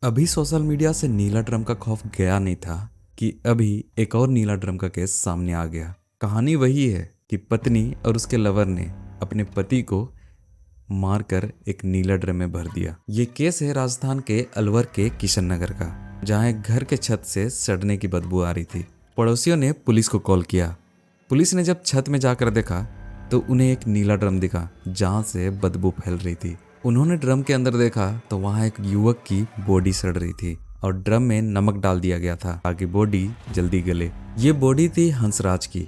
अभी social media से नीला drum का खौफ गया नहीं था कि अभी एक और नीला ड्रम का केस सामने आ गया। कहानी वही है कि पत्नी और उसके लवर ने अपने पति को मारकर एक नीला ड्रम में भर दिया। ये केस है राजस्थान के अलवर के किशन नगर का, जहां एक घर के छत से सड़ने की बदबू आ रही थी। पड़ोसियों ने पुलिस को कॉल किया। पुलिस ने जब छत में जाकर देखा तो उन्हें एक नीला ड्रम दिखा जहां से बदबू फैल रही थी। उन्होंने ड्रम के अंदर देखा तो वहां एक युवक की बॉडी सड़ रही थी और ड्रम में नमक डाल दिया गया था ताकि बॉडी जल्दी गले। ये बॉडी थी हंसराज की।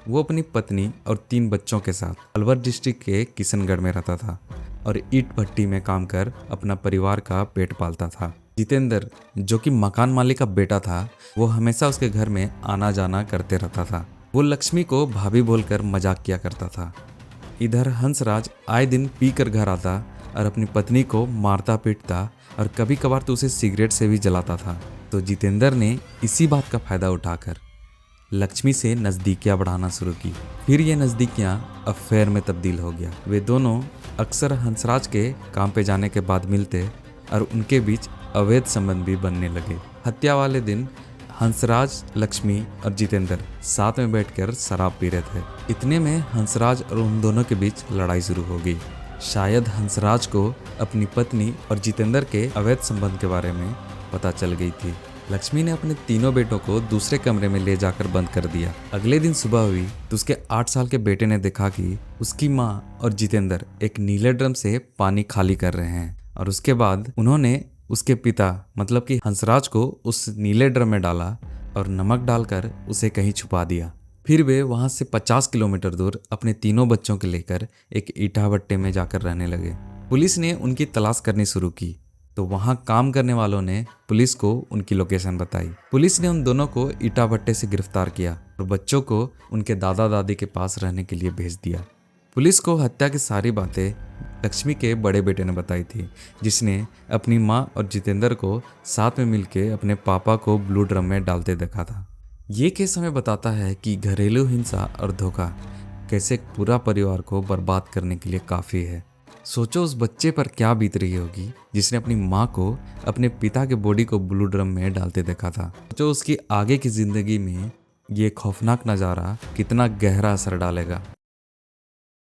वो अपनी पत्नी और 3 बच्चों के साथ अलवर डिस्ट्रिक्ट के किशनगढ़ में रहता था और ईट भट्टी में काम कर अपना परिवार का पेट पालता था। जितेंद्र, जो कि मकान मालिक का बेटा था, वो हमेशा उसके घर में आना जाना करते रहता था। वो लक्ष्मी को भाभी बोलकर मजाक किया करता था। इधर हंसराज आए दिन पी कर घर आता और अपनी पत्नी को मारता पीटता और कभी कभार तो उसे सिगरेट से भी जलाता था। तो जितेंद्र ने इसी बात का फायदा उठाकर लक्ष्मी से नज़दीकियाँ बढ़ाना शुरू की। फिर ये नज़दीकियाँ अफेयर में तब्दील हो गया। वे दोनों अक्सर हंसराज के काम पे जाने के बाद मिलते और उनके बीच अवैध संबंध भी बनने लगे। हत्या वाले दिन हंसराज, लक्ष्मी और जितेंद्र साथ में बैठकर शराब पी रहे थे। इतने में हंसराज और उन दोनों के बीच लड़ाई शुरू हो गई। शायद हंसराज को अपनी पत्नी और जितेंद्र के अवैध संबंध के बारे में पता चल गई थी। लक्ष्मी ने अपने तीनों बेटों को दूसरे कमरे में ले जाकर बंद कर दिया। अगले दिन सुबह हुई तो उसके 8 साल के बेटे ने देखा कि उसकी माँ और जितेंद्र एक नीले ड्रम से पानी खाली कर रहे हैं और उसके बाद उन्होंने उसके पिता मतलब कि हंसराज को उस नीले ड्रम में डाला और नमक डालकर उसे कहीं छुपा दिया। फिर वे वहां से 50 किलोमीटर दूर अपने तीनों बच्चों को लेकर एक ईटा भट्टे में जाकर रहने लगे। पुलिस ने उनकी तलाश करनी शुरू की तो वहां काम करने वालों ने पुलिस को उनकी लोकेशन बताई। पुलिस ने उन दोनों को ईटा भट्टे से गिरफ्तार किया और बच्चों को उनके दादा दादी के पास रहने के लिए भेज दिया। पुलिस को हत्या की सारी बातें लक्ष्मी के बड़े बेटे ने बताई थी, जिसने अपनी माँ और जितेंद्र को साथ में मिलकर अपने पापा को ब्लू ड्रम में डालते देखा था। ये केस हमें बताता है कि घरेलू हिंसा और धोखा कैसे एक पूरा परिवार को बर्बाद करने के लिए काफ़ी है। सोचो उस बच्चे पर क्या बीत रही होगी जिसने अपनी माँ को अपने पिता के बॉडी को ब्लू ड्रम में डालते देखा था। सोचो उसकी आगे की जिंदगी में ये खौफनाक नज़ारा कितना गहरा असर डालेगा।